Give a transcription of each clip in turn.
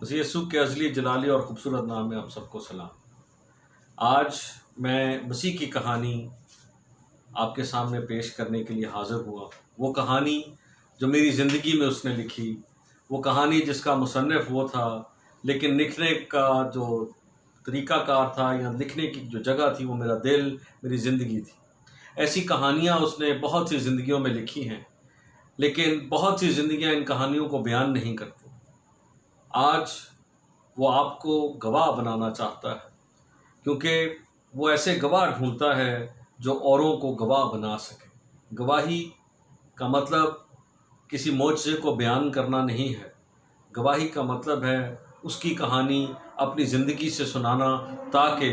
मसीह यीशु के अज़ली जलाली और ख़ूबसूरत नाम में आप सबको सलाम। आज मैं मसीह की कहानी आपके सामने पेश करने के लिए हाज़िर हुआ। वो कहानी जो मेरी ज़िंदगी में उसने लिखी, वो कहानी जिसका मुसन्निफ़ वो था, लेकिन लिखने का जो तरीक़ाकार था या लिखने की जो जगह थी वो मेरा दिल, मेरी ज़िंदगी थी। ऐसी कहानियाँ उसने बहुत सी ज़िंदगियों में लिखी हैं, लेकिन बहुत सी ज़िंदगियाँ इन कहानियों को बयान नहीं करती। आज वो आपको गवाह बनाना चाहता है, क्योंकि वो ऐसे गवाह ढूंढता है जो औरों को गवाह बना सके। गवाही का मतलब किसी मोजज़े को बयान करना नहीं है। गवाही का मतलब है उसकी कहानी अपनी ज़िंदगी से सुनाना, ताकि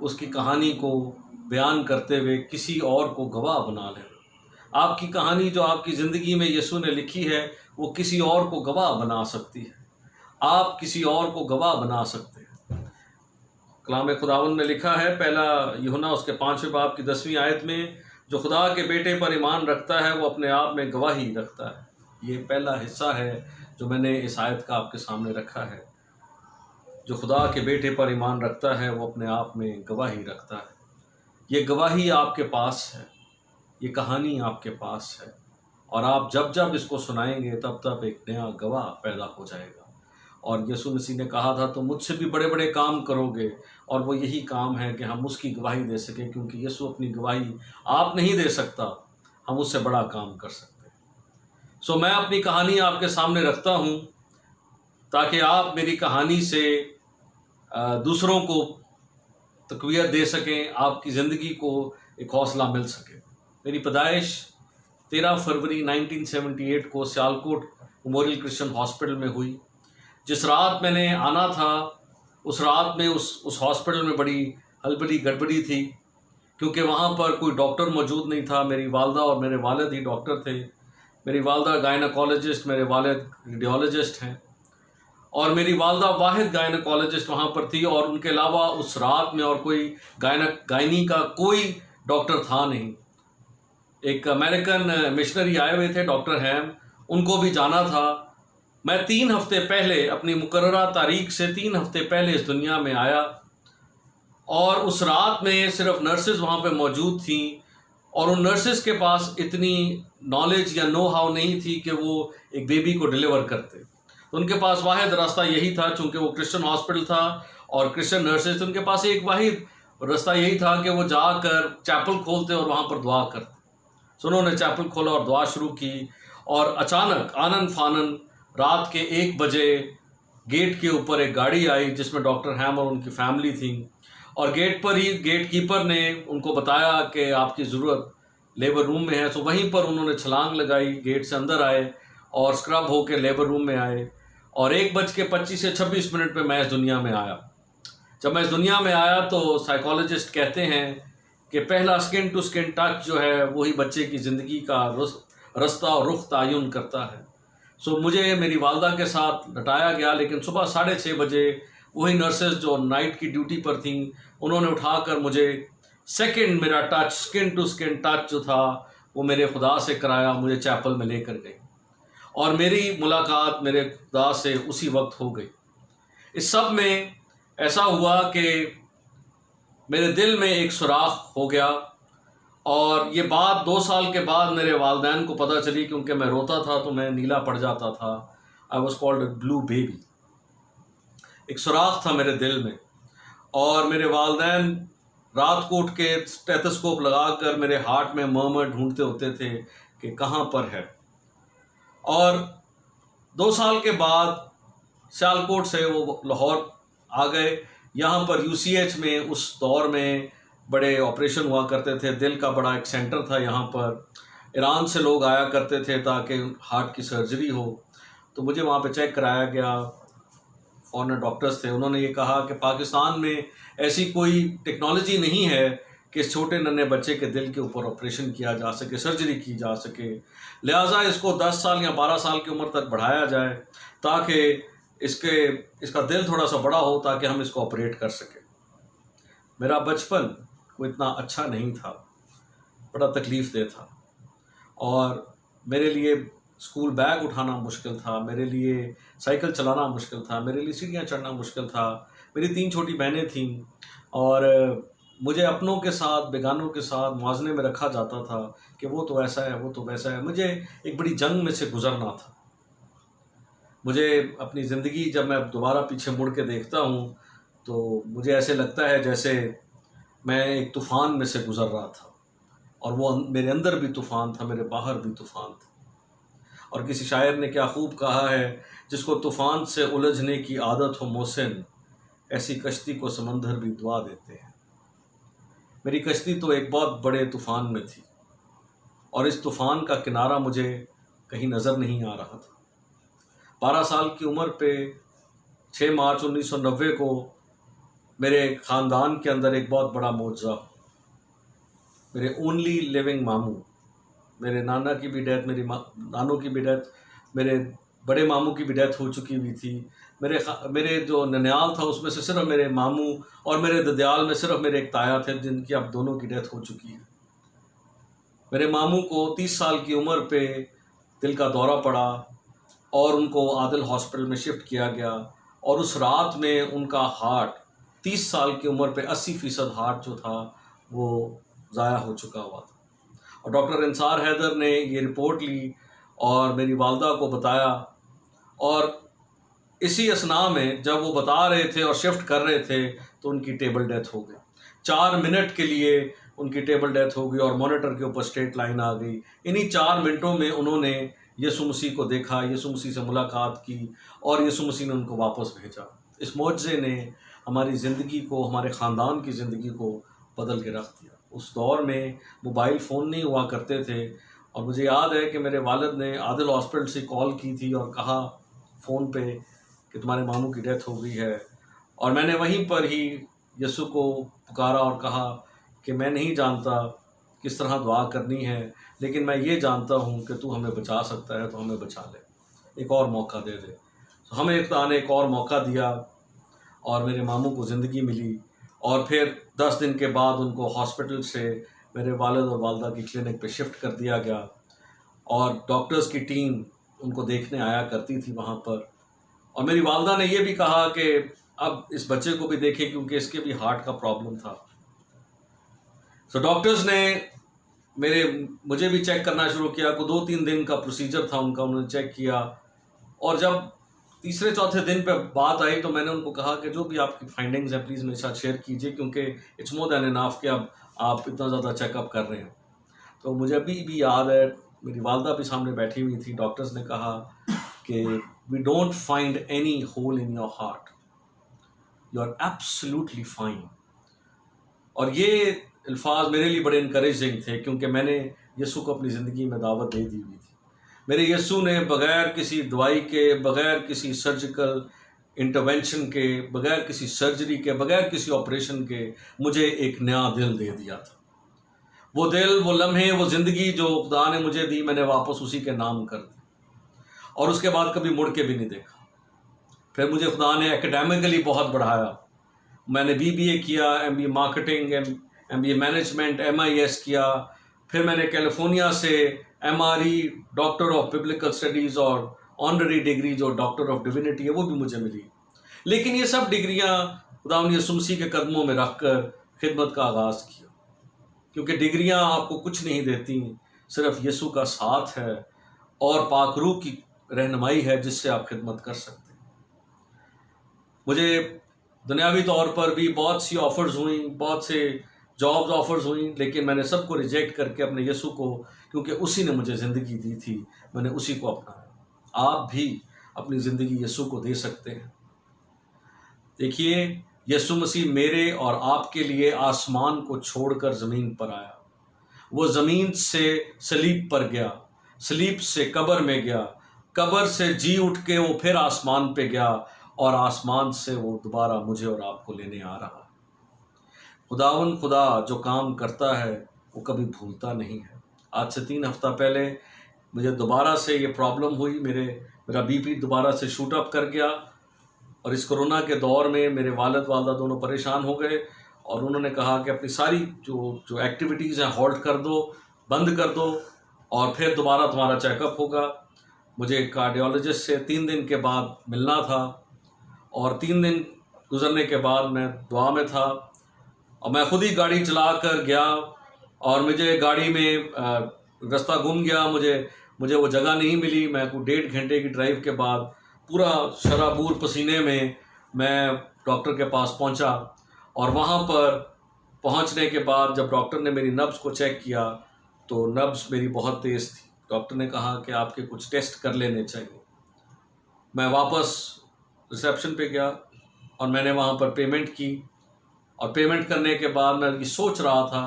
उसकी कहानी को बयान करते हुए किसी और को गवाह बना लेना। आपकी कहानी जो आपकी ज़िंदगी में यीशु ने लिखी है, वो किसी और को गवाह बना सकती है। आप किसी और को गवाह बना सकते हैं। कलाम खुदावंद में लिखा है, पहला यूहन्ना उसके 5वें बाब की 10वीं आयत में, जो खुदा के बेटे पर ईमान रखता है वो अपने आप में गवाही रखता है। ये पहला हिस्सा है जो मैंने इस आयत का आपके सामने रखा है। जो खुदा के बेटे पर ईमान रखता है वो अपने आप में गवाही रखता है। ये गवाही आपके पास है, ये कहानी आपके पास है, और आप जब जब इसको सुनाएंगे तब तब एक नया गवाह पैदा हो जाएगा। और यीशु मसीह ने कहा था, तो मुझसे भी बड़े बड़े काम करोगे, और वो यही काम है कि हम उसकी गवाही दे सकें, क्योंकि यीशु अपनी गवाही आप नहीं दे सकता, हम उससे बड़ा काम कर सकते हैं। सो मैं अपनी कहानी आपके सामने रखता हूँ ताकि आप मेरी कहानी से दूसरों को तक़वियत दे सकें, आपकी ज़िंदगी को एक हौसला मिल सके। मेरी पैदाइश 13 फरवरी 1978 को सियालकोट मेमोरियल क्रिश्चियन हॉस्पिटल में हुई। जिस रात मैंने आना था, उस रात में उस हॉस्पिटल में बड़ी हड़बड़ी गड़बड़ी थी, क्योंकि वहाँ पर कोई डॉक्टर मौजूद नहीं था। मेरी वालदा और मेरे वालिद ही डॉक्टर थे। मेरी वालदा गायनोकोलॉजिस्ट, मेरे वालिद रेडियोलॉजिस्ट हैं, और मेरी वालदा वाहिद गायनोकोलॉजिस्ट वहाँ पर थी, और उनके अलावा उस रात में और कोई गायनी का कोई डॉक्टर था नहीं। एक अमेरिकन मिशनरी आए हुए थे, डॉक्टर हैम, उनको भी जाना था। मैं 3 हफ्ते पहले, अपनी मुकर्ररा तारीख से 3 हफ्ते पहले इस दुनिया में आया, और उस रात में सिर्फ नर्सेज वहाँ पे मौजूद थीं, और उन नर्सेज के पास इतनी नॉलेज या नो हाउ नहीं थी कि वो एक बेबी को डिलीवर करते। तो उनके पास वाहिद रास्ता यही था, चूँकि वो क्रिश्चियन हॉस्पिटल था और क्रिश्चियन नर्सेज, तो उनके पास एक वाहिद रास्ता यही था कि वो जाकर चैपल खोलते और वहाँ पर दुआ करते। सो उन्होंने चैपल खोला और दुआ शुरू की, और अचानक आनन फानन रात के 1 बजे गेट के ऊपर एक गाड़ी आई जिसमें डॉक्टर हैम और उनकी फैमिली थी, और गेट पर ही गेट कीपर ने उनको बताया कि आपकी ज़रूरत लेबर रूम में है। सो वहीं पर उन्होंने छलांग लगाई, गेट से अंदर आए और स्क्रब होकर लेबर रूम में आए, और 1:25 से 26 मिनट पर मैं इस दुनिया में आया। जब मैं इस दुनिया में आया तो साइकोलॉजिस्ट कहते हैं कि पहला स्किन टू स्किन टच जो है वही बच्चे की ज़िंदगी का रास्ता और रुख तयन करता है। सो मुझे मेरी वालदा के साथ लटाया गया, लेकिन सुबह 6:30 बजे वही नर्सेज जो नाइट की ड्यूटी पर थीं, उन्होंने उठाकर मुझे सेकंड मेरा touch, skin to skin touch जो था वो मेरे खुदा से कराया, मुझे चैपल में लेकर गई, और मेरी मुलाकात मेरे खुदा से उसी वक्त हो गई। इस सब में ऐसा हुआ कि मेरे दिल में एक सुराख हो गया, और ये बात 2 साल के बाद मेरे वालिदैन को पता चली, क्योंकि मैं रोता था तो मैं नीला पड़ जाता था। I was called a blue baby. एक सुराख था मेरे दिल में, और मेरे वालिदैन रात को उठ के स्टेथोस्कोप लगाकर मेरे हार्ट में मर्मर ढूंढते होते थे कि कहाँ पर है। और 2 साल के बाद सियालकोट से वो लाहौर आ गए। यहाँ पर UCH में उस दौर में बड़े ऑपरेशन हुआ करते थे, दिल का बड़ा एक सेंटर था यहाँ पर। ईरान से लोग आया करते थे ताकि हार्ट की सर्जरी हो, तो मुझे वहाँ पे चेक कराया गया। फॉरेनर डॉक्टर्स थे, उन्होंने ये कहा कि पाकिस्तान में ऐसी कोई टेक्नोलॉजी नहीं है कि इस छोटे नन्हे बच्चे के दिल के ऊपर ऑपरेशन किया जा सके, सर्जरी की जा सके, लिहाजा इसको 10 साल या 12 साल की उम्र तक बढ़ाया जाए ताकि इसका दिल थोड़ा सा बड़ा हो, ताकि हम इसको ऑपरेट कर सकें। मेरा बचपन वो इतना अच्छा नहीं था, बड़ा तकलीफ़ दह था, और मेरे लिए स्कूल बैग उठाना मुश्किल था, मेरे लिए साइकिल चलाना मुश्किल था, मेरे लिए सीढ़ियाँ चढ़ना मुश्किल था। मेरी 3 छोटी बहनें थीं और मुझे अपनों के साथ, बेगानों के साथ मुआज़ने में रखा जाता था कि वो तो ऐसा है, वो तो वैसा है। मुझे एक बड़ी जंग में से गुज़रना था। मुझे अपनी ज़िंदगी जब मैं दोबारा पीछे मुड़ के देखता हूँ तो मुझे ऐसे लगता है जैसे मैं एक तूफ़ान में से गुज़र रहा था और वो मेरे अंदर भी तूफ़ान था, मेरे बाहर भी तूफ़ान था। और किसी शायर ने क्या खूब कहा है, जिसको तूफ़ान से उलझने की आदत हो मोहसिन, ऐसी कश्ती को समंदर भी दुआ देते हैं। मेरी कश्ती तो एक बहुत बड़े तूफ़ान में थी और इस तूफ़ान का किनारा मुझे कहीं नज़र नहीं आ रहा था। 12 साल की उम्र पे 6 मार्च 1990 को मेरे ख़ानदान के अंदर एक बहुत बड़ा मोज़ा, मेरे ओनली लिविंग मामू, मेरे नाना की भी डेथ, मेरी नानों की भी डेथ, मेरे बड़े मामू की भी डेथ हो चुकी हुई थी। मेरे जो ननियाल था उसमें से सिर्फ मेरे मामू और मेरे ददियाल में सिर्फ मेरे एक ताया थे जिनकी अब दोनों की डेथ हो चुकी है। मेरे मामू को 30 साल की उम्र पे दिल का दौरा पड़ा और उनको आदिल हॉस्पिटल में शिफ्ट किया गया और उस रात में उनका हार्ट 30 साल की उम्र पे 80% हार्ट जो था वो ज़ाया हो चुका हुआ था। और डॉक्टर इंसार हैदर ने ये रिपोर्ट ली और मेरी वालदा को बताया और इसी असना में जब वो बता रहे थे और शिफ्ट कर रहे थे तो उनकी टेबल डेथ हो गई। 4 मिनट के लिए उनकी टेबल डेथ हो गई और मॉनिटर के ऊपर स्ट्रेट लाइन आ गई। इन्हीं 4 मिनटों में उन्होंने यीशु मसीह को देखा, यीशु मसीह से मुलाकात की और यीशु मसीह ने उनको वापस भेजा। इस मौजज़े ने हमारी ज़िंदगी को, हमारे ख़ानदान की ज़िंदगी को बदल के रख दिया। उस दौर में मोबाइल फ़ोन नहीं हुआ करते थे और मुझे याद है कि मेरे वालिद ने आदिल हॉस्पिटल से कॉल की थी और कहा फ़ोन पे कि तुम्हारे मामू की डेथ हो गई है। और मैंने वहीं पर ही यीशु को पुकारा और कहा कि मैं नहीं जानता किस तरह दुआ करनी है, लेकिन मैं ये जानता हूँ कि तू हमें बचा सकता है, तो हमें बचा ले, एक और मौका दे दे। तो हमें खुदा ने एक और मौका दिया और मेरे मामू को ज़िंदगी मिली और फिर 10 दिन के बाद उनको हॉस्पिटल से मेरे वालिद और वालदा की क्लिनिक पे शिफ्ट कर दिया गया और डॉक्टर्स की टीम उनको देखने आया करती थी वहाँ पर। और मेरी वालदा ने ये भी कहा कि अब इस बच्चे को भी देखें क्योंकि इसके भी हार्ट का प्रॉब्लम था। तो डॉक्टर्स ने मुझे भी चेक करना शुरू किया। को 2-3 दिन का प्रोसीजर था उनका, उन्होंने चेक किया और जब तीसरे चौथे दिन पे बात आई तो मैंने उनको कहा कि जो भी आपकी फाइंडिंग्स हैं प्लीज़ मेरे साथ शेयर कीजिए क्योंकि इट्स मोर दैन इनफ कि अब आप इतना ज़्यादा चेकअप कर रहे हैं। तो मुझे अभी भी याद है, मेरी वालदा भी सामने बैठी हुई थी। डॉक्टर्स ने कहा कि we don't find any hole in your heart, you are absolutely fine. और ये अल्फाज मेरे लिए बड़े इनकरेजिंग थे क्योंकि मैंने यीशु को अपनी ज़िंदगी में दावत दे दी हुई थी। मेरे यीशु ने बग़ैर किसी दवाई के, बग़ैर किसी सर्जिकल इंटरवेंशन के, बग़ैर किसी सर्जरी के, बग़ैर किसी ऑपरेशन के मुझे एक नया दिल दे दिया था। वो दिल, वो लम्हे, वो ज़िंदगी जो खुदा ने मुझे दी, मैंने वापस उसी के नाम कर दी और उसके बाद कभी मुड़ के भी नहीं देखा। फिर मुझे खुदा ने एकेडमिकली बहुत बढ़ाया। मैंने BBA किया, MBA marketing, MBA management, MIS किया। फिर मैंने कैलिफोर्निया से MRE, doctor of biblical studies और ऑनररी डिग्री जो डॉक्टर ऑफ डिविनिटी है वो भी मुझे मिली। लेकिन ये सब डिग्रियाँ खुदा ने यीशु मसीह के कदमों में रख कर खिदमत का आगाज़ किया, क्योंकि डिग्रियाँ आपको कुछ नहीं देती, सिर्फ यीशु का साथ है और पाक रूह की रहनुमाई है जिससे आप खिदमत कर सकते हैं। मुझे दुनियावी तौर पर भी बहुत सी ऑफ़र्स हुई, बहुत से जॉब्स ऑफ़र्स हुई, लेकिन मैंने सबको रिजेक्ट करके अपने यीशु को, क्योंकि उसी ने मुझे ज़िंदगी दी थी, मैंने उसी को अपनाया। आप भी अपनी ज़िंदगी यीशु को दे सकते हैं। देखिए, यीशु मसीह मेरे और आपके लिए आसमान को छोड़कर ज़मीन पर आया। वो ज़मीन से सलीब पर गया, सलीब से कब्र में गया, कब्र से जी उठ के वो फिर आसमान पे गया और आसमान से वो दोबारा मुझे और आपको लेने आ रहा है। खुदावन खुदा जो काम करता है वो कभी भूलता नहीं है। आज से 3 हफ्ता पहले मुझे दोबारा से ये प्रॉब्लम हुई, मेरा BP दोबारा से शूट अप कर गया और इस कोरोना के दौर में मेरे वालिद वालदा दोनों परेशान हो गए और उन्होंने कहा कि अपनी सारी जो एक्टिविटीज़ हैं होल्ड कर दो, बंद कर दो और फिर दोबारा तुम्हारा चेकअप होगा। मुझे कार्डियोलॉजिस्ट से 3 दिन के बाद मिलना था, और 3 दिन गुजरने के बाद मैं दुआ में था, और मैं खुद ही गाड़ी चला कर गया, और मुझे गाड़ी में रास्ता गुम गया, मुझे वो जगह नहीं मिली। मैं को 1.5 घंटे की ड्राइव के बाद पूरा शराबूर पसीने में मैं डॉक्टर के पास पहुंचा, और वहाँ पर पहुंचने के बाद जब डॉक्टर ने मेरी नब्ज़ को चेक किया तो नब्ज़ मेरी बहुत तेज़ थी। डॉक्टर ने कहा कि आपके कुछ टेस्ट कर लेने चाहिए। मैं वापस रिसेप्शन पे गया और मैंने वहाँ पर पेमेंट की, और पेमेंट करने के बाद मैं ये सोच रहा था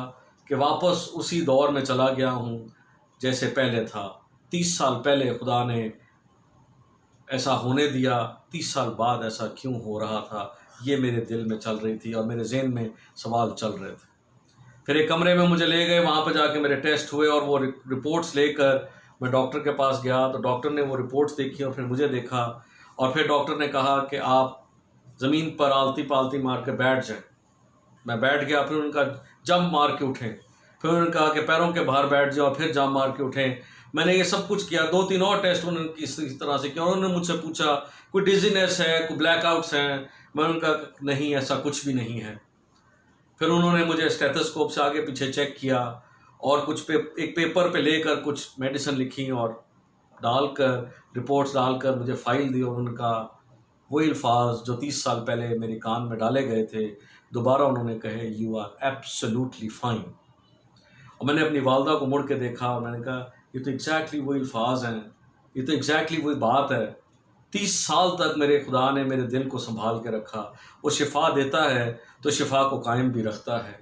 कि वापस उसी दौर में चला गया हूँ जैसे पहले था। 30 साल पहले खुदा ने ऐसा होने दिया, 30 साल बाद ऐसा क्यों हो रहा था, ये मेरे दिल में चल रही थी और मेरे ज़हन में सवाल चल रहे थे। फिर एक कमरे में मुझे ले गए, वहाँ पर जाके मेरे टेस्ट हुए, और वो रिपोर्ट्स लेकर मैं डॉक्टर के पास गया। तो डॉक्टर ने वो रिपोर्ट्स देखी और फिर मुझे देखा, और फिर डॉक्टर ने कहा कि आप ज़मीन पर आलती पालती मार के बैठ जाएं। मैं बैठ गया, फिर उनका जंप मार के उठें, फिर उन्होंने कहा कि पैरों के बाहर बैठ जाओ, फिर जंप मार के उठें। मैंने ये सब कुछ किया। 2-3 और टेस्ट उन्होंने इस तरह से किया। उन्होंने मुझसे पूछा कोई डिजीनेस है, कोई ब्लैकआउट्स हैं। मैंने उनका नहीं, ऐसा कुछ भी नहीं है। फिर उन्होंने मुझे स्टेथोस्कोप से आगे पीछे चेक किया, और एक पेपर पे लेकर कुछ मेडिसिन लिखी और डालकर, रिपोर्ट्स डालकर मुझे फाइल दी, और उनका वही अल्फाज जो 30 साल पहले मेरे कान में डाले गए थे दोबारा उन्होंने कहे, यू आर एब्सोल्युटली फाइन। और मैंने अपनी वालदा को मुड़ के देखा और मैंने कहा ये तो एग्जैक्टली वही अल्फाज हैं, ये तो एग्जैक्टली वही बात है। 30 साल तक मेरे खुदा ने मेरे दिल को संभाल के रखा। वो शिफा देता है तो शिफा को कायम भी रखता है।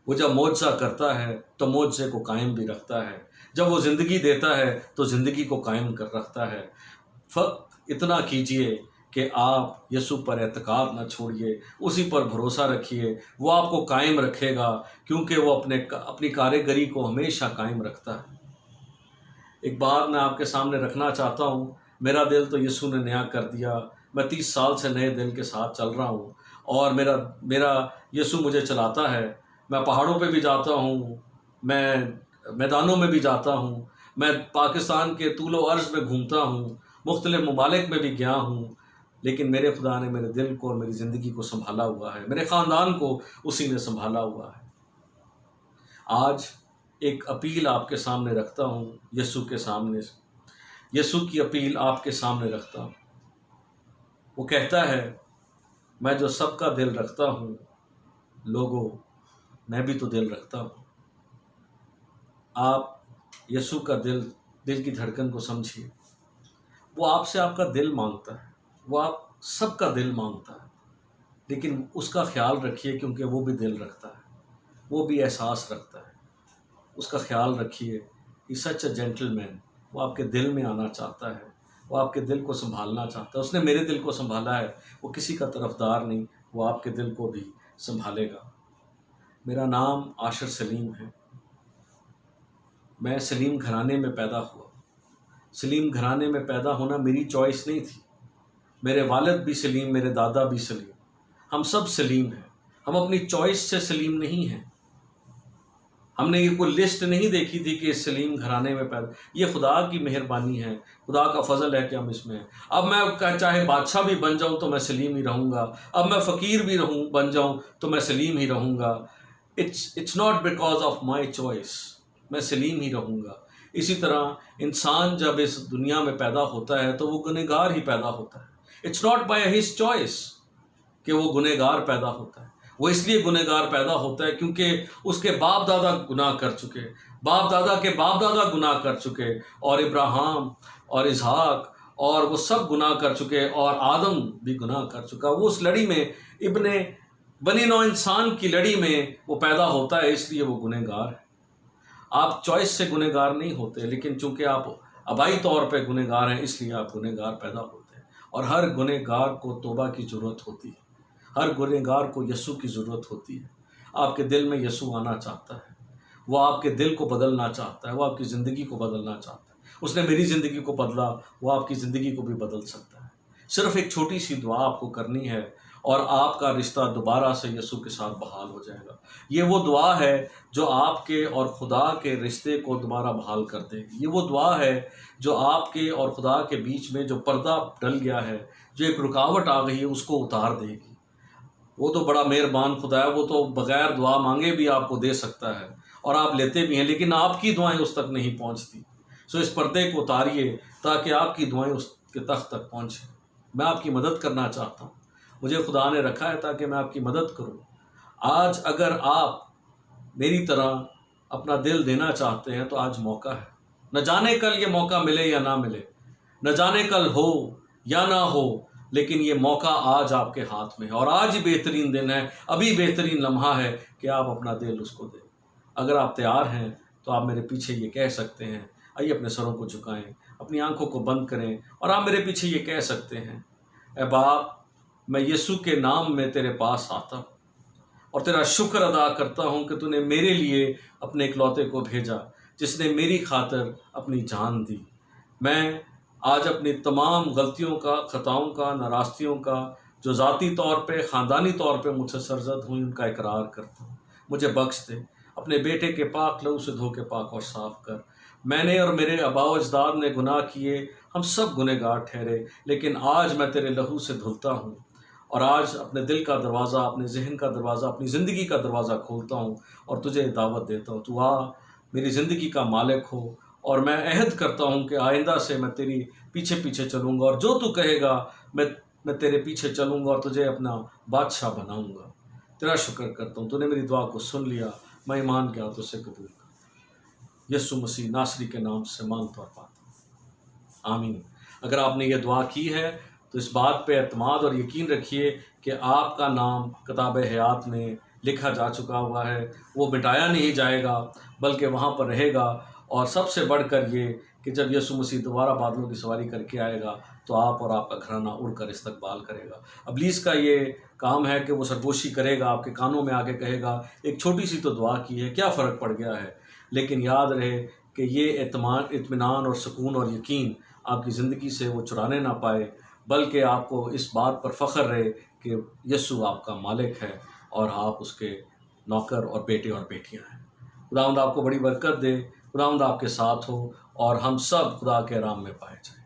वो जब मौजज़ा करता है तो मौजज़े को कायम भी रखता है। जब वो ज़िंदगी देता है तो ज़िंदगी को कायम कर रखता है। फ़क़्त इतना कीजिए कि आप यसु पर एतकाद न छोड़िए, उसी पर भरोसा रखिए, वो आपको कायम रखेगा, क्योंकि वो अपनी कारीगरी को हमेशा कायम रखता है। एक बात मैं आपके सामने रखना चाहता हूँ, मेरा दिल तो यसु ने नया कर दिया। मैं 30 साल से नए दिल के साथ चल रहा हूँ, और मेरा यसु मुझे चलाता है। मैं पहाड़ों पे भी जाता हूँ, मैं मैदानों में भी जाता हूँ, मैं पाकिस्तान के तूलो अर्ज़ में घूमता हूँ, मुख्तलिफ़ ममालिक में भी गया हूँ, लेकिन मेरे खुदा ने मेरे दिल को और मेरी ज़िंदगी को संभाला हुआ है। मेरे ख़ानदान को उसी ने संभाला हुआ है। आज एक अपील आपके सामने रखता हूँ, यसु के सामने, यसु की अपील आपके सामने रखता हूँ। वो कहता है, मैं जो सबका दिल रखता हूँ, लोगों मैं भी तो दिल रखता हूँ। आप यसु का दिल की धड़कन को समझिए। वो आपसे आपका दिल मांगता है, वो आप सबका दिल मांगता है, लेकिन उसका ख्याल रखिए, क्योंकि वो भी दिल रखता है, वो भी एहसास रखता है। उसका ख्याल रखिए। ही सच अ जेंटलमैन। वो आपके दिल में आना चाहता है, वो आपके दिल को संभालना चाहता है। उसने मेरे दिल को संभाला है। वो किसी का तरफदार नहीं, वो आपके दिल को भी संभालेगा। मेरा नाम आशिर सलीम है। मैं सलीम घराने में पैदा हुआ। सलीम घराने में पैदा होना मेरी चॉइस नहीं थी। मेरे वालिद भी सलीम, मेरे दादा भी सलीम, हम सब सलीम हैं। हम अपनी चॉइस से सलीम नहीं हैं। हमने ये कोई लिस्ट नहीं देखी थी कि सलीम घराने में पैदा, ये खुदा की मेहरबानी है, खुदा का फजल है कि हम इसमें हैं। अब मैं चाहे बादशाह भी बन जाऊं तो मैं सलीम ही रहूँगा। अब मैं फ़कीर भी बन जाऊं तो मैं सलीम ही रहूँगा। It's not because of my choice, मैं सलीम ही रहूँगा। इसी तरह इंसान जब इस दुनिया में पैदा होता है तो वो गुनहगार ही पैदा होता है। It's not by his choice कि वो गुनहगार पैदा होता है। वो इसलिए गुनहगार पैदा होता है क्योंकि उसके बाप दादा गुनाह कर चुके, बाप दादा के बाप दादा गुनाह कर चुके, और इब्राहिम और इसहाक और वो सब गुनाह कर चुके, और आदम भी गुनाह कर चुका। वो उस लड़ी में, बनी नौ इंसान की लड़ी में वो पैदा होता है, इसलिए वो गुनहगार है। आप चॉइस से गुनहगार नहीं होते, लेकिन चूंकि आप आबाई तौर पे गुनहगार हैं, इसलिए आप गुनहगार पैदा होते हैं। और हर गुनहगार को तौबा की ज़रूरत होती है। हर गुनहगार को यसु की ज़रूरत होती है। आपके दिल में यसु आना चाहता है, वो आपके दिल को बदलना चाहता है, वो आपकी ज़िंदगी को बदलना चाहता है। उसने मेरी ज़िंदगी को बदला, वो आपकी ज़िंदगी को भी बदल सकता है। सिर्फ़ एक छोटी सी दुआ आपको करनी है, और आपका रिश्ता दोबारा से यीशु के साथ बहाल हो जाएगा। ये वो दुआ है जो आपके और खुदा के रिश्ते को दोबारा बहाल कर देगी। ये वो दुआ है जो आपके और खुदा के बीच में जो पर्दा डल गया है, जो एक रुकावट आ गई है, उसको उतार देगी। वो तो बड़ा मेहरबान खुदा है, वो तो बग़ैर दुआ मांगे भी आपको दे सकता है और आप लेते भी हैं, लेकिन आपकी दुआएं उस तक नहीं पहुंचती। सो इस पर्दे को उतारिए ताकि आपकी दुआएं उसके तख्त तक पहुंचें। मैं आपकी मदद करना चाहता हूँ, मुझे खुदा ने रखा है ताकि मैं आपकी मदद करूँ। आज अगर आप मेरी तरह अपना दिल देना चाहते हैं तो आज मौका है। न जाने कल ये मौका मिले या ना मिले, न जाने कल हो या ना हो, लेकिन ये मौका आज आपके हाथ में है और आज ही बेहतरीन दिन है, अभी बेहतरीन लम्हा है कि आप अपना दिल उसको दें। अगर आप तैयार हैं तो आप मेरे पीछे ये कह सकते हैं, आइए अपने सरों को झुकाएं, अपनी आंखों को बंद करें और आप मेरे पीछे ये कह सकते हैं, ऐ बाप, मैं यीशु के नाम में तेरे पास आता हूँ और तेरा शुक्र अदा करता हूँ कि तूने मेरे लिए अपने इकलौते को भेजा, जिसने मेरी खातिर अपनी जान दी। मैं आज अपनी तमाम गलतियों का, खताओं का, नाराज़गियों का, जो ज़ाती तौर पे, ख़ानदानी तौर पे मुझसे सरजद हुई, उनका इकरार करता हूँ। मुझे बख्श दे, अपने बेटे के पाक लहू से धो के पाक और साफ़ कर। मैंने और मेरे आबाओ अजदाद ने गुनाह किए, हम सब गुनहगार ठहरे, लेकिन आज मैं तेरे लहू से धुलता हूँ और आज अपने दिल का दरवाज़ा, अपने जहन का दरवाज़ा, अपनी ज़िंदगी का दरवाज़ा खोलता हूँ और तुझे दावत देता हूँ, तू आ, मेरी ज़िंदगी का मालिक हो। और मैं अहद करता हूँ कि आइंदा से मैं तेरी पीछे पीछे चलूँगा और जो तू कहेगा मैं तेरे पीछे चलूँगा और तुझे अपना बादशाह बनाऊँगा। तेरा शुक्र करता हूँ, तूने मेरी दुआ को सुन लिया, मैं ईमान के हाथों से कबूल कर। यीशु मसीह नासरी के नाम से मांगता और पाता हूँ, आमीन। अगर आपने ये दुआ की है तो इस बात पे एतमाद और यकीन रखिए कि आपका नाम किताब हयात में लिखा जा चुका हुआ है, वो मिटाया नहीं जाएगा बल्कि वहाँ पर रहेगा। और सबसे बढ़कर ये कि जब यीशु मसीह दोबारा बादलों की सवारी करके आएगा तो आप और आपका घराना उड़कर इस्तकबाल करेगा। इब्लीस का ये काम है कि वो सरगोशी करेगा, आपके कानों में आके कहेगा एक छोटी सी तो दुआ की है, क्या फ़र्क पड़ गया है। लेकिन याद रहे कि ये इत्मीनान और सुकून और यकीन आपकी ज़िंदगी से वो चुराने ना पाए, बल्कि आपको इस बात पर फ़ख्र रहे कि यीशु आपका मालिक है और आप उसके नौकर और बेटे और बेटियां हैं। खुदावंद आपको बड़ी बरकत दे, खुदावंद आपके साथ हो और हम सब खुदा के आराम में पाए जाएं।